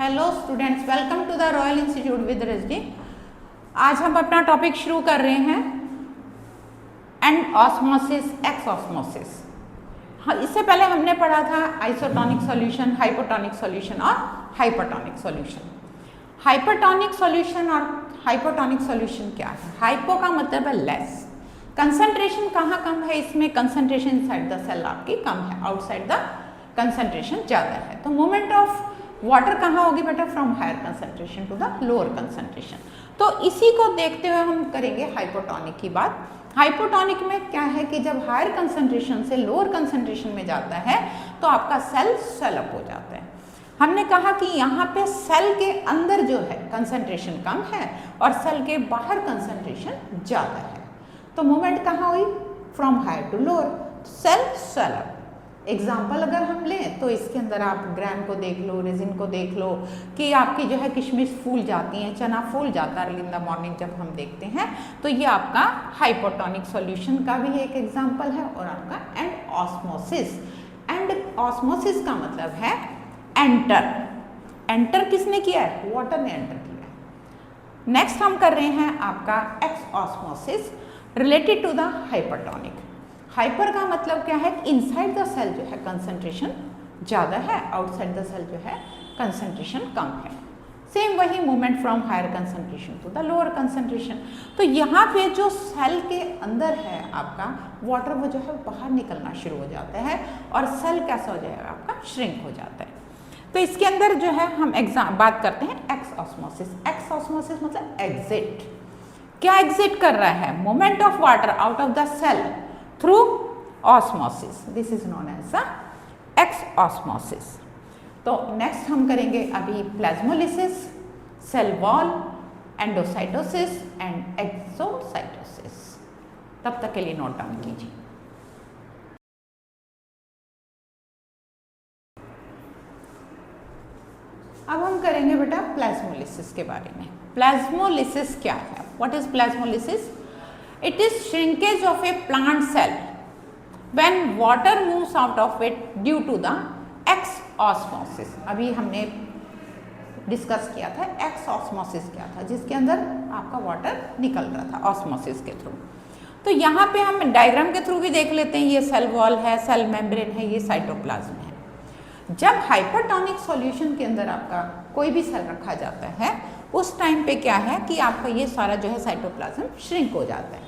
Hello students, welcome to the Royal Institute with Rajni. आज हम अपना टॉपिक शुरू कर रहे हैं एंड ऑस्मोसिस, एक्स ऑस्मोसिस। हाँ, इससे पहले हमने पढ़ा था आइसोटोनिक सॉल्यूशन, हाइपोटोनिक सॉल्यूशन और हाइपरटोनिक सॉल्यूशन। हाइपरटोनिक सॉल्यूशन और हाइपोटोनिक सॉल्यूशन क्या है? हाइपो का मतलब है लेस, कंसंट्रेशन कहाँ कम है, इसमें कंसंट्रेशन इनसाइड द सेल आपकी कम है, आउटसाइड द कंसंट्रेशन ज़्यादा है। तो मूवमेंट ऑफ वाटर कहाँ होगी बेटा? From higher concentration to the lower concentration. तो इसी को देखते हुए हम करेंगे हाइपोटोनिक की बात। हाइपोटोनिक में क्या है कि जब हायर कंसंट्रेशन से लोअर कंसंट्रेशन में जाता है तो आपका सेल सेलअप हो जाता है। हमने कहा कि यहाँ पे सेल के अंदर जो है कंसंट्रेशन कम है और सेल के बाहर कंसंट्रेशन ज़्यादा है। तो मूवमेंट कहाँ हुई? From higher to lower, cell सेलअप। एग्जाम्पल अगर हम लें तो इसके अंदर आप ग्रैम को देख लो, रेजिन को देख लो कि आपकी जो है किशमिश फूल जाती हैं, चना फूल जाता है अर्ली इन द मॉर्निंग जब हम देखते हैं। तो ये आपका हाइपोटोनिक सॉल्यूशन का भी एक एग्जाम्पल है। और आपका एंड ऑस्मोसिस, एंड ऑस्मोसिस का मतलब है एंटर। एंटर किसने किया है? वाटर ने एंटर किया है। नेक्स्ट हम कर रहे हैं आपका exosmosis related to the hypertonic. Hyper का मतलब क्या है? इनसाइड द सेल जो है कंसंट्रेशन ज़्यादा है, आउटसाइड द सेल जो है कंसंट्रेशन कम है। सेम वही movement from higher concentration to the lower concentration. तो यहाँ पे जो सेल के अंदर है आपका वाटर, वो जो है बाहर निकलना शुरू हो जाता है और सेल कैसा हो जाएगा? आपका श्रिंक हो जाता है। तो इसके अंदर जो है हम बात करते हैं एक्स ऑस्मोसिस। एक्स ऑस्मोसिस मतलब एग्जिट। क्या एग्जिट कर रहा है? Movement of water out of the cell through osmosis. This is known as the exosmosis. तो नेक्स्ट हम करेंगे अभी plasmolysis, cell wall, endocytosis and exocytosis. तब तक के लिए नोट डाउन कीजिए। अब हम करेंगे बेटा प्लाज्मोलिसिस के बारे में। प्लाज्मोलिसिस क्या है? What is plasmolysis? It is shrinkage of a plant cell when water moves out of it due to the X osmosis। अभी हमने डिस्कस किया था X osmosis क्या था, जिसके अंदर आपका वाटर निकल रहा था ऑस्मोसिस के थ्रू। तो यहाँ पे हम डायग्राम के थ्रू भी देख लेते हैं। ये सेल वॉल है, सेल मेम्ब्रेन है, ये साइटोप्लाज्म है। जब हाइपरटोनिक सॉल्यूशन के अंदर आपका कोई भी सेल रखा जाता है उस टाइम पे क्या है कि आपका ये सारा जो है साइटोप्लाज्म श्रिंक हो जाता है।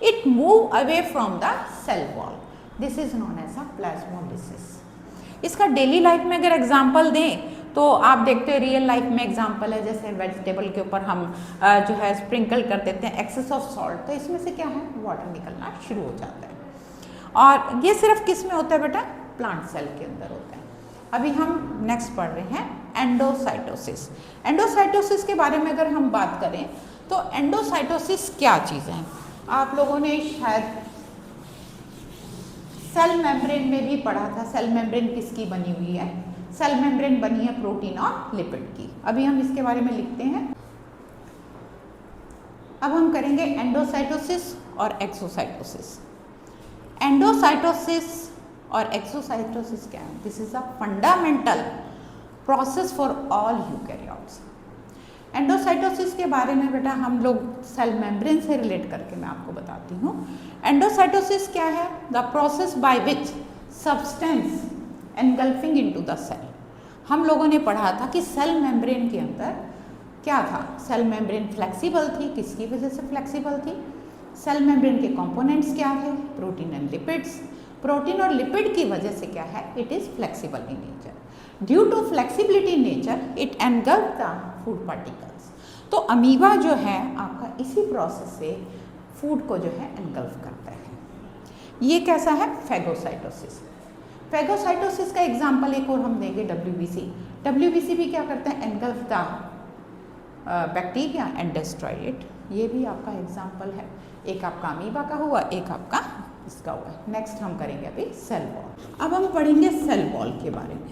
It move away from the cell wall. This is known as a plasmolysis. इसका डेली लाइफ में अगर एग्जांपल दें तो आप देखते हो रियल लाइफ में एग्जांपल है, जैसे वेजिटेबल के ऊपर हम जो है स्प्रिंकल कर देते हैं एक्सेस ऑफ सॉल्ट, तो इसमें से क्या है? वाटर निकलना शुरू हो जाता है। और ये सिर्फ किस में होता है बेटा? प्लांट सेल के अंदर होता है। अभी हम नेक्स्ट पढ़ रहे हैं एंडोसाइटोसिस। एंडोसाइटोसिस के बारे में अगर हम बात करें तो एंडोसाइटोसिस क्या चीज़ है? आप लोगों ने शायद सेल मेम्ब्रेन में भी पढ़ा था। सेल मेम्ब्रेन किसकी बनी हुई है? सेल मेम्ब्रेन बनी है प्रोटीन और लिपिड की। अभी हम इसके बारे में लिखते हैं। अब हम करेंगे एंडोसाइटोसिस और एक्सोसाइटोसिस। एंडोसाइटोसिस और एक्सोसाइटोसिस क्या है? This is a fundamental process for all eukaryotes. Endocytosis के बारे में बेटा हम लोग सेल मेम्ब्रेन से रिलेट करके मैं आपको बताती हूँ। एंडोसाइटोसिस क्या है? The process by which substance engulfing into the cell. हम लोगों ने पढ़ा था कि सेल मेम्ब्रेन के अंदर क्या था? सेल मेम्ब्रेन फ्लेक्सिबल थी। किसकी वजह से फ्लेक्सिबल थी? सेल मेम्ब्रेन के कंपोनेंट्स क्या थे? Protein and lipids. प्रोटीन और लिपिड की वजह से क्या है? It is flexible in nature. Due to flexibility nature it engulf the food particles. तो अमीबा जो है आपका इसी प्रोसेस से फूड को जो है एनगल्फ करता है। ये कैसा है? फेगोसाइटोसिस। फेगोसाइटोसिस का एग्जाम्पल एक और हम देंगे WBC। WBC भी क्या करता है? Engulf the bacteria and destroy it. ये भी आपका एग्जाम्पल है। एक आपका अमीबा का हुआ, एक आपका इसका हुआ। नेक्स्ट हम करेंगे अभी सेल वॉल। अब हम पढ़ेंगे सेल वॉल के बारे में।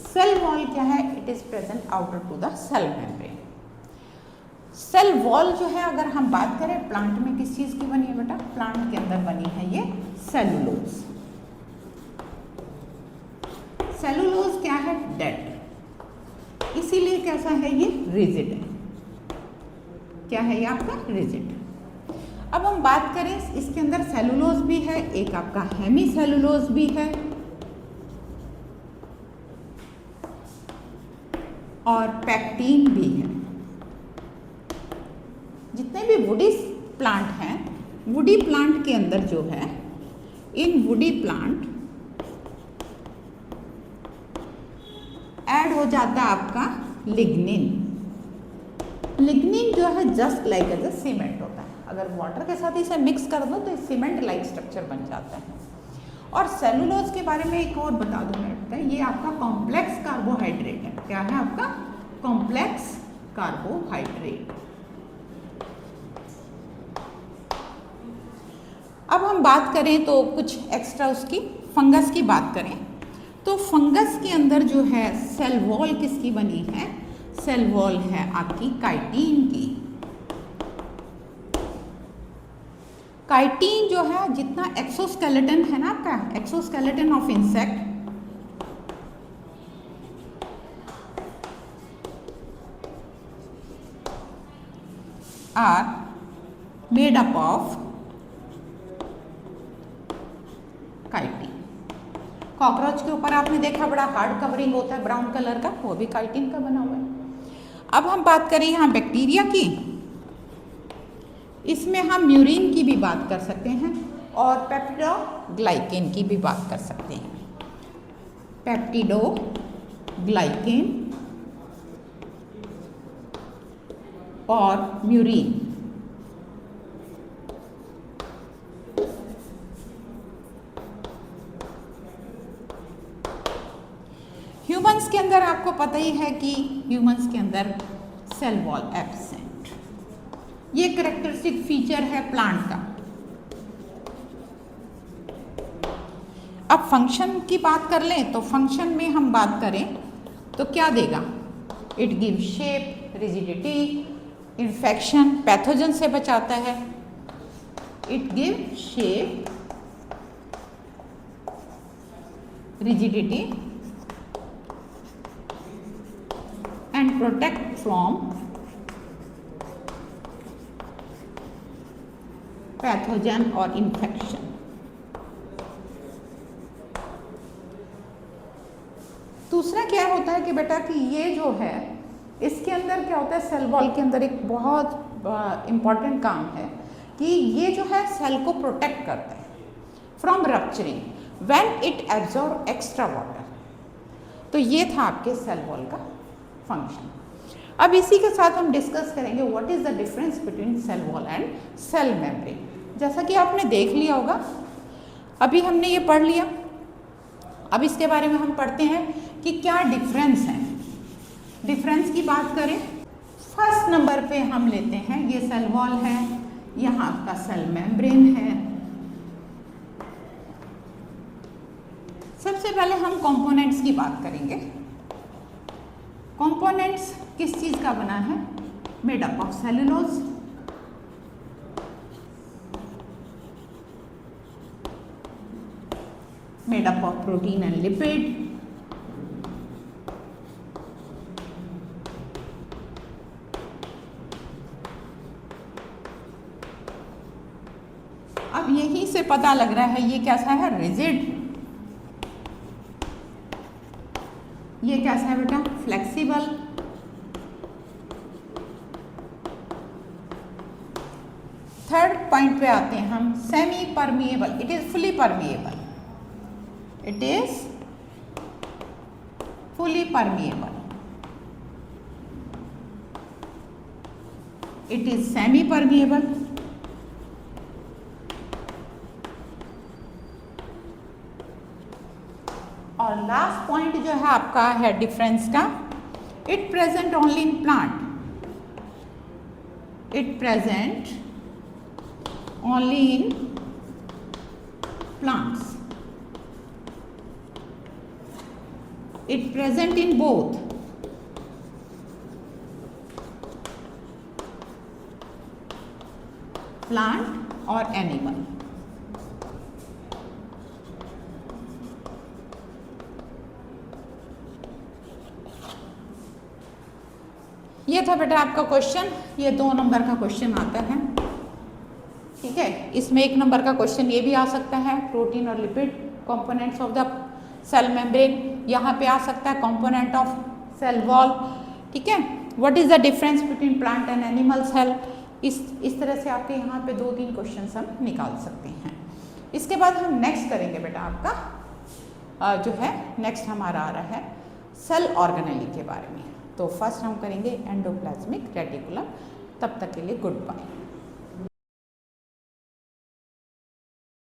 सेल वॉल क्या है? It is present outer to the cell membrane. Cell wall जो है अगर हम बात करें प्लांट में किस चीज़ की बनी है बेटा? प्लांट के अंदर बनी है ये सेलुलोज। सेलुलोज क्या है? डेड। इसीलिए कैसा है ये, रिजिड है। क्या है ये आपका, रिजिड। अब हम बात करें, इसके अंदर सेलुलोज भी है, एक आपका हेमी सेलुलोज भी है और पैक्टीन भी है। जितने भी वुडी प्लांट हैं, वुडी प्लांट के अंदर जो है, इन वुडी प्लांट ऐड हो जाता है आपका लिग्निन। लिग्निन जो है just like as a cement होता है, अगर वाटर के साथ इसे मिक्स कर दो तो सीमेंट लाइक स्ट्रक्चर बन जाता है। और सेलुलोज के बारे में एक और बता दूं मैं, ये आपका कॉम्प्लेक्स कार्बोहाइड्रेट है। क्या है आपका, कॉम्प्लेक्स कार्बोहाइड्रेट। अब हम बात करें तो कुछ एक्स्ट्रा उसकी फंगस की बात करें तो फंगस के अंदर जो है सेल वॉल किसकी बनी है, सेल वॉल है आपकी काइटिन की। काइटिन जो है, जितना एक्सोस्केलेटन है ना आपका, exoskeleton of insect, are made up of chitin. Cockroach के ऊपर आपने देखा बड़ा हार्ड कवरिंग होता है ब्राउन कलर का, वो भी काइटिन का बना हुआ है। अब हम बात करें यहाँ बैक्टीरिया की, इसमें हम म्यूरिन की भी बात कर सकते हैं और पेप्टिडोग्लाइकेन की भी बात कर सकते हैं। पेप्टिडोग्लाइकेन और म्यूरिन। ह्यूमंस के अंदर आपको पता ही है कि ह्यूमंस के अंदर सेल वॉल एब्सेंट, ये कैरेक्टरिस्टिक फीचर है प्लांट का। अब फंक्शन की बात कर लें तो फंक्शन में हम बात करें तो क्या देगा, it give shape, rigidity, infection, pathogen से बचाता है। It give shape, rigidity and protect from pathogen or infection। दूसरा क्या होता है कि बेटा कि ये जो है, इसके अंदर क्या होता है, सेल वॉल के अंदर एक बहुत इंपॉर्टेंट काम है कि ये जो है सेल को प्रोटेक्ट करता है from rupturing when it absorb extra water. तो ये था आपके सेल वॉल का फंक्शन। अब इसी के साथ हम डिस्कस करेंगे what is the difference between cell wall and cell membrane. जैसा कि आपने देख लिया होगा, अभी हमने ये पढ़ लिया, अब इसके बारे में हम पढ़ते हैं कि क्या डिफरेंस है। डिफरेंस की बात करें, फर्स्ट नंबर पे हम लेते हैं, ये सेल वॉल है, यहाँ आपका सेल मेम्ब्रेन है। सबसे पहले हम कंपोनेंट्स की बात करेंगे। कंपोनेंट्स किस चीज का बना है, made up of cellulose, made up of protein and lipid, अब यहीं से पता लग रहा है ये कैसा है, रिजिड, ये कैसा है बेटा, फ्लेक्सिबल, थर्ड पॉइंट पे आते हैं हम, semi permeable, it is fully permeable, it is fully permeable, it is semi permeable, और लास्ट पॉइंट जो है आपका है डिफरेंस का, it present only in plant, it present only in plants, it present in both plant और animal. ये था बेटा आपका क्वेश्चन, ये 2 नंबर का क्वेश्चन आता है, ठीक है। इसमें 1 नंबर का क्वेश्चन ये भी आ सकता है, प्रोटीन और lipid components of the cell membrane, यहाँ पे आ सकता है कंपोनेंट ऑफ सेल वॉल, ठीक है। What is the difference between plant and animal cell. इस तरह से आपके यहाँ पे 2-3 क्वेश्चन हम निकाल सकते हैं। इसके बाद हम नेक्स्ट करेंगे बेटा आपका जो है नेक्स्ट हमारा आ रहा है सेल ऑर्गेनेली के बारे में। तो फर्स्ट हम करेंगे एंडोप्लाज्मिक रेटिकुलम। तब तक के लिए गुड बाय।